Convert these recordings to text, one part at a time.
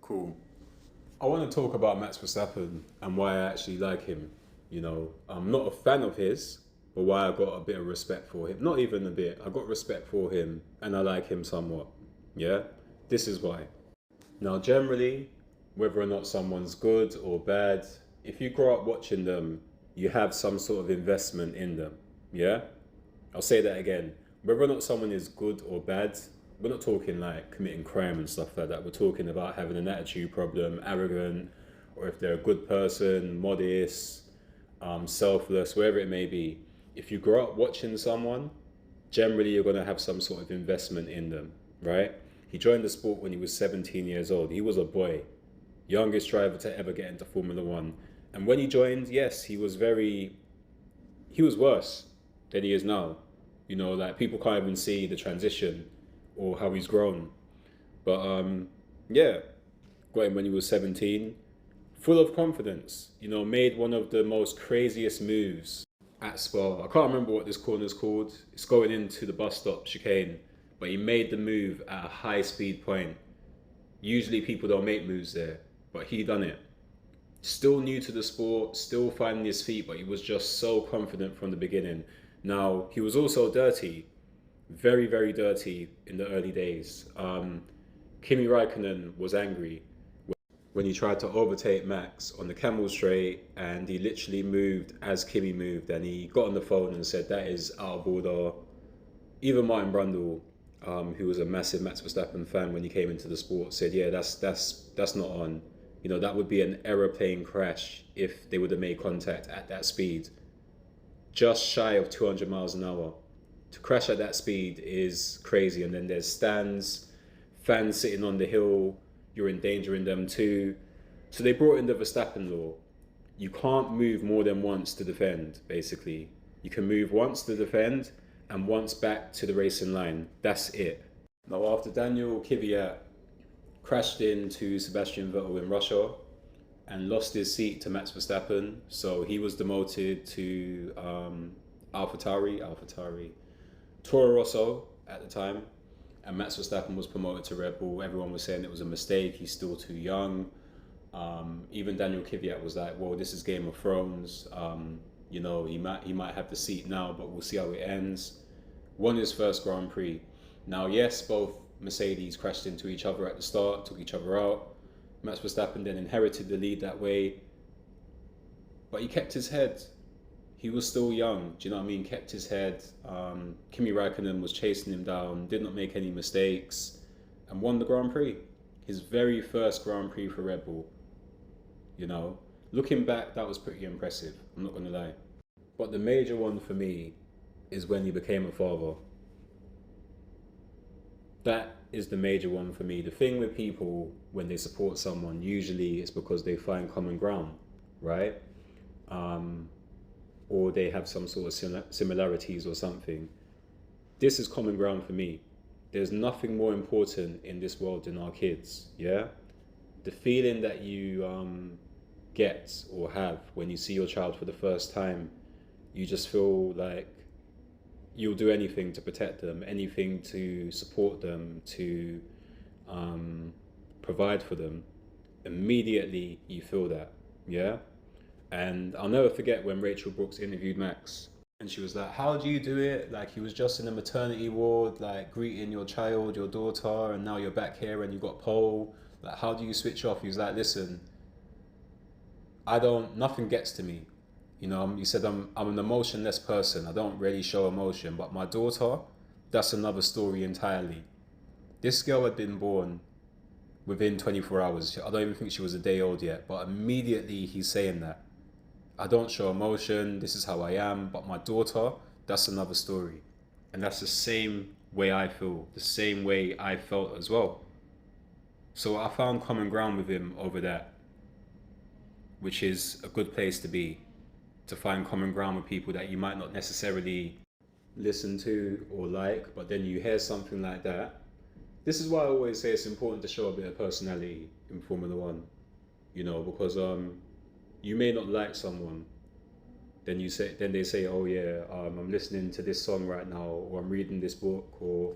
Cool. I want to talk about Max Verstappen and why I actually like him. I'm not a fan of his, but why I got a bit of respect for him. Not even a bit. I got respect for him and I like him somewhat. Yeah? This is why. Now, generally, whether or not someone's good or bad, if you grow up watching them, you have some sort of investment in them. Yeah? I'll say that again. Whether or not someone is good or bad, we're not talking like committing crime and stuff like that. We're talking about having an attitude problem, arrogant, or if they're a good person, modest, selfless, wherever it may be. If you grow up watching someone, generally you're going to have some sort of investment in them, right? He joined the sport when he was 17 years old. He was a boy, youngest driver to ever get into Formula One. And when he joined, yes, he was worse than he is now. Like people can't even see the transition or how he's grown. But yeah, got him when he was 17, full of confidence. Made one of the most craziest moves at Spa. I can't remember what this corner's called. It's going into the bus stop chicane, but he made the move at a high speed point. Usually people don't make moves there, but he done it. Still new to the sport, still finding his feet, but he was just so confident from the beginning. Now, he was also dirty, very, very dirty in the early days. Kimi Raikkonen was angry when he tried to overtake Max on the Camel Straight, and he literally moved as Kimi moved, and he got on the phone and said that is out of order. Even Martin Brundle, who was a massive Max Verstappen fan when he came into the sport, said, "Yeah, that's not on. That would be an aeroplane crash if they would have made contact at that speed, just shy of 200 miles an hour. To crash at that speed is crazy. And then there's stands, fans sitting on the hill, you're endangering them too." So they brought in the Verstappen law. You can't move more than once to defend, basically. You can move once to defend and once back to the racing line. That's it. Now, after Daniel Kvyat crashed into Sebastian Vettel in Russia and lost his seat to Max Verstappen, so he was demoted to AlphaTauri, Toro Rosso at the time, and Max Verstappen was promoted to Red Bull. Everyone was saying it was a mistake, he's still too young. Even Daniel Kvyat was like, well, this is Game of Thrones. He might have the seat now, but we'll see how it ends. Won his first Grand Prix. Now, yes, both Mercedes crashed into each other at the start, took each other out. Max Verstappen then inherited the lead that way, but he kept his head. He was still young, do you know what I mean? Kept his head. Kimi Raikkonen was chasing him down, did not make any mistakes, and won the Grand Prix. His very first Grand Prix for Red Bull. Looking back, that was pretty impressive, I'm not gonna lie. But the major one for me is when he became a father. That is the major one for me. The thing with people when they support someone, usually it's because they find common ground, right? Or they have some sort of similarities or something. This is common ground for me. There's nothing more important in this world than our kids, yeah? The feeling that you get or have when you see your child for the first time, you just feel like you'll do anything to protect them, anything to support them, to provide for them. Immediately you feel that, yeah? And I'll never forget when Rachel Brooks interviewed Max, and she was like, how do you do it? Like, he was just in a maternity ward, like greeting your child, your daughter, and now you're back here and you got pole. Like, how do you switch off? He was like, listen, nothing gets to me. He said, I'm an emotionless person. I don't really show emotion, but my daughter, that's another story entirely. This girl had been born within 24 hours. I don't even think she was a day old yet, but immediately he's saying that. I don't show emotion, this is how I am, but my daughter, that's another story. And that's the same way I feel, the same way I felt as well. So I found common ground with him over that, which is a good place to be, to find common ground with people that you might not necessarily listen to or like, but then you hear something like that. This is why I always say it's important to show a bit of personality in Formula One, because you may not like someone, then they say, oh yeah, I'm listening to this song right now, or I'm reading this book, or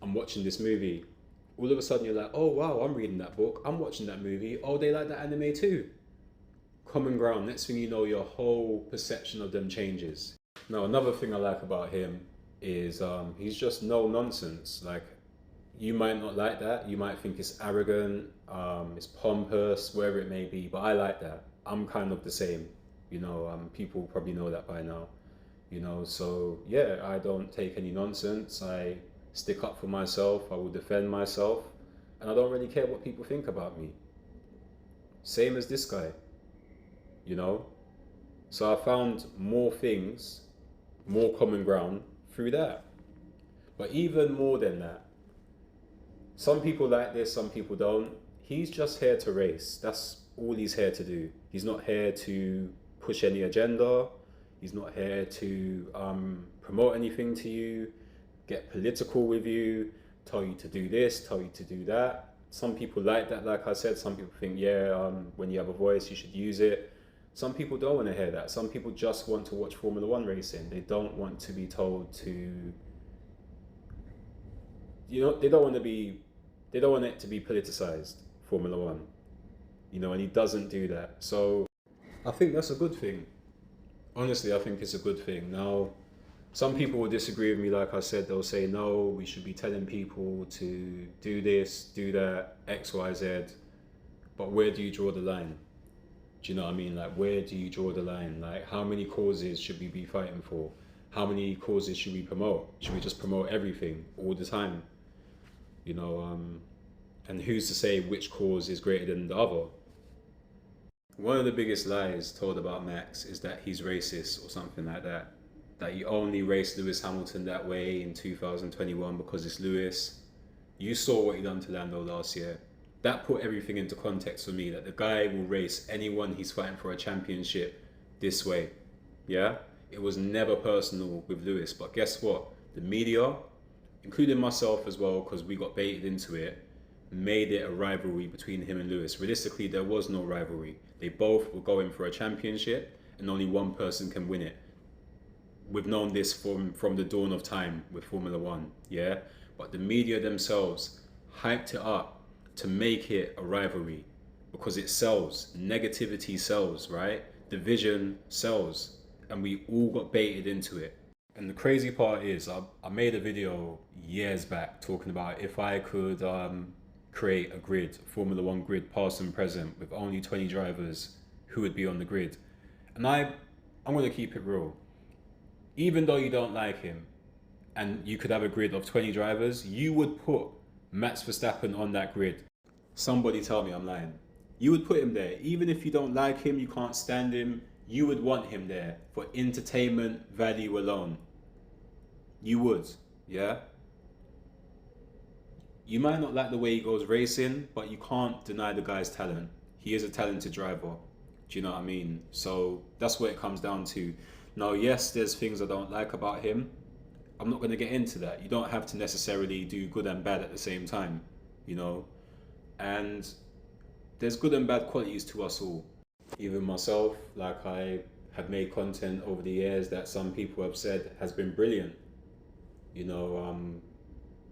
I'm watching this movie. all of a sudden you're like, oh wow, I'm reading that book, I'm watching that movie, oh they like that anime too. Common ground. Next thing you know, your whole perception of them changes. Now, another thing I like about him is he's just no nonsense. Like, you might not like that. You might think it's arrogant, it's pompous, wherever it may be. But I like that. I'm kind of the same. People probably know that by now. So yeah, I don't take any nonsense. I stick up for myself. I will defend myself, and I don't really care what people think about me. Same as this guy. you know. So I found more things, more common ground through that. But even more than that, some people like this, some people don't. He's just here to race. That's all he's here to do. He's not here to push any agenda. He's not here to promote anything to you, get political with you, tell you to do this, tell you to do that. Some people like that, like I said. Some people think, yeah, when you have a voice, you should use it. Some people don't want to hear that. Some people just want to watch Formula One racing. They don't want to be told to, they don't want it to be politicized, Formula One. And he doesn't do that. So I think that's a good thing. Honestly, I think it's a good thing. Now, some people will disagree with me. Like I said, they'll say, no, we should be telling people to do this, do that, X, Y, Z. But where do you draw the line? Do you know what I mean? Like, where do you draw the line? Like, how many causes should we be fighting for? How many causes should we promote? Should we just promote everything all the time? And who's to say which cause is greater than the other? One of the biggest lies told about Max is that he's racist or something like that. That he only raced Lewis Hamilton that way in 2021 because it's Lewis. You saw what he done to Lando last year. That put everything into context for me, that the guy will race anyone he's fighting for a championship this way. Yeah? It was never personal with Lewis, but guess what? The media, including myself as well, because we got baited into it, made it a rivalry between him and Lewis. Realistically, there was no rivalry. They both were going for a championship and only one person can win it. We've known this from the dawn of time with Formula One, yeah? But the media themselves hyped it up to make it a rivalry because it sells. Negativity sells, right? Division sells. And we all got baited into it. And the crazy part is, I made a video years back talking about if I could create a grid, Formula One grid, past and present, with only 20 drivers, who would be on the grid. And I'm going to keep it real. Even though you don't like him, and you could have a grid of 20 drivers, you would put Max Verstappen on that grid. Somebody tell me I'm lying. You would put him there. Even if you don't like him, you can't stand him, you would want him there for entertainment value alone. You would, yeah? You might not like the way he goes racing, but you can't deny the guy's talent. He is a talented driver. Do you know what I mean? So that's what it comes down to. Now, yes, there's things I don't like about him. I'm not going to get into that. You don't have to necessarily do good and bad at the same time, And there's good and bad qualities to us all. Even myself, like I have made content over the years that some people have said has been brilliant.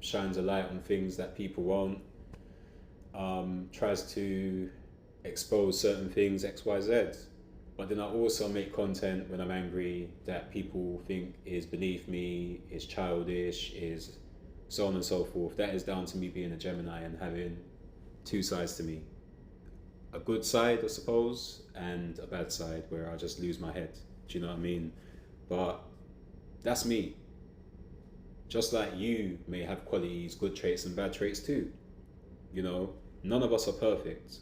Shines a light on things that people won't. Tries to expose certain things, X, Y, Z. But then I also make content when I'm angry that people think is beneath me, is childish, is so on and so forth. That is down to me being a Gemini and having two sides to me. A good side, I suppose, and a bad side where I just lose my head. Do you know what I mean? But that's me. Just like you may have qualities, good traits and bad traits too. None of us are perfect.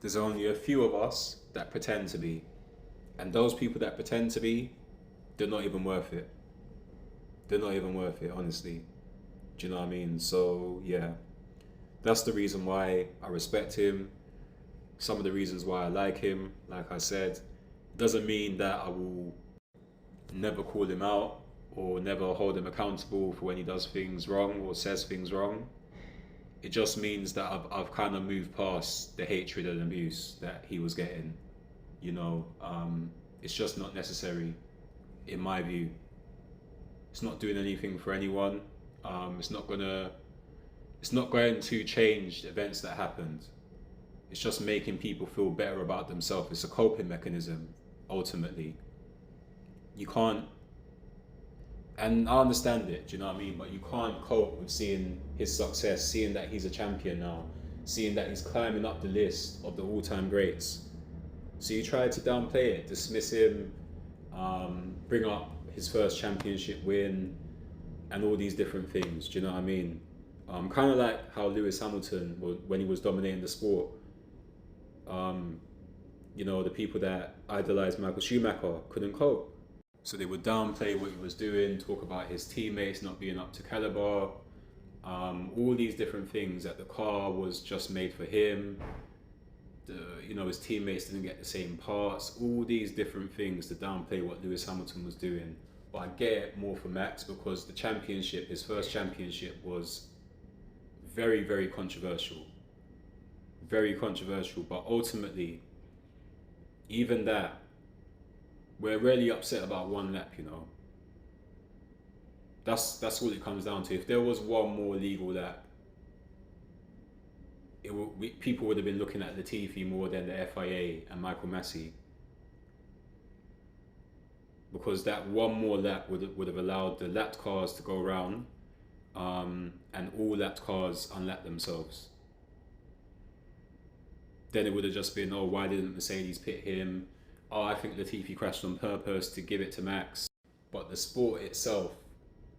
There's only a few of us that pretend to be. And those people that pretend to be, they're not even worth it. They're not even worth it, honestly. Do you know what I mean? So, yeah. That's the reason why I respect him. Some of the reasons why I like him, like I said, doesn't mean that I will never call him out or never hold him accountable for when he does things wrong or says things wrong. It just means that I've kind of moved past the hatred and abuse that he was getting. It's just not necessary, in my view. It's not doing anything for anyone. It's not gonna It's not going to change events that happened. It's just making people feel better about themselves. It's a coping mechanism, ultimately. You can't, and I understand it, do you know what I mean? But you can't cope with seeing his success, seeing that he's a champion now, seeing that he's climbing up the list of the all-time greats. So you try to downplay it, dismiss him, bring up his first championship win, and all these different things. Do you know what I mean? Kind of like how Lewis Hamilton, when he was dominating the sport, um, the people that idolized Michael Schumacher couldn't cope. So they would downplay what he was doing, talk about his teammates not being up to caliber, all these different things, that the car was just made for him, his teammates didn't get the same parts, all these different things to downplay what Lewis Hamilton was doing. But I get it more for Max because the championship, his first championship, was very, very controversial. Very controversial, but ultimately, even that, we're really upset about one lap. That's all it comes down to. If there was one more legal lap, people would have been looking at Latifi more than the FIA and Michael Massey, because that one more lap would have allowed the lapped cars to go around, and all lapped cars unlap themselves. Then it would have just been, oh, why didn't Mercedes pit him? Oh, I think Latifi crashed on purpose to give it to Max. But the sport itself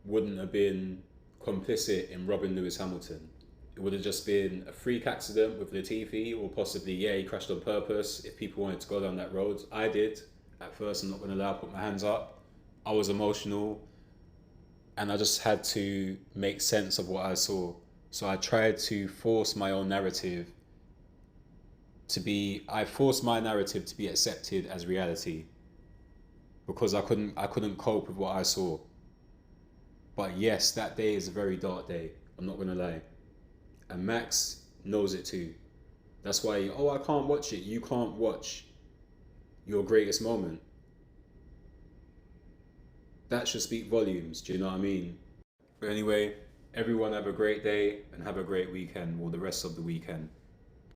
wouldn't have been complicit in robbing Lewis Hamilton. It would have just been a freak accident with Latifi, or possibly, yeah, he crashed on purpose if people wanted to go down that road. I did. At first, I'm not going to lie, I put my hands up. I was emotional, and I just had to make sense of what I saw. So I tried to force my own narrative I forced my narrative to be accepted as reality, because I couldn't cope with what I saw. But yes, that day is a very dark day, I'm not gonna lie. And Max knows it too. That's why, I can't watch it. You can't watch your greatest moment. That should speak volumes, do you know what I mean? But anyway, everyone have a great day and have a great weekend, or the rest of the weekend.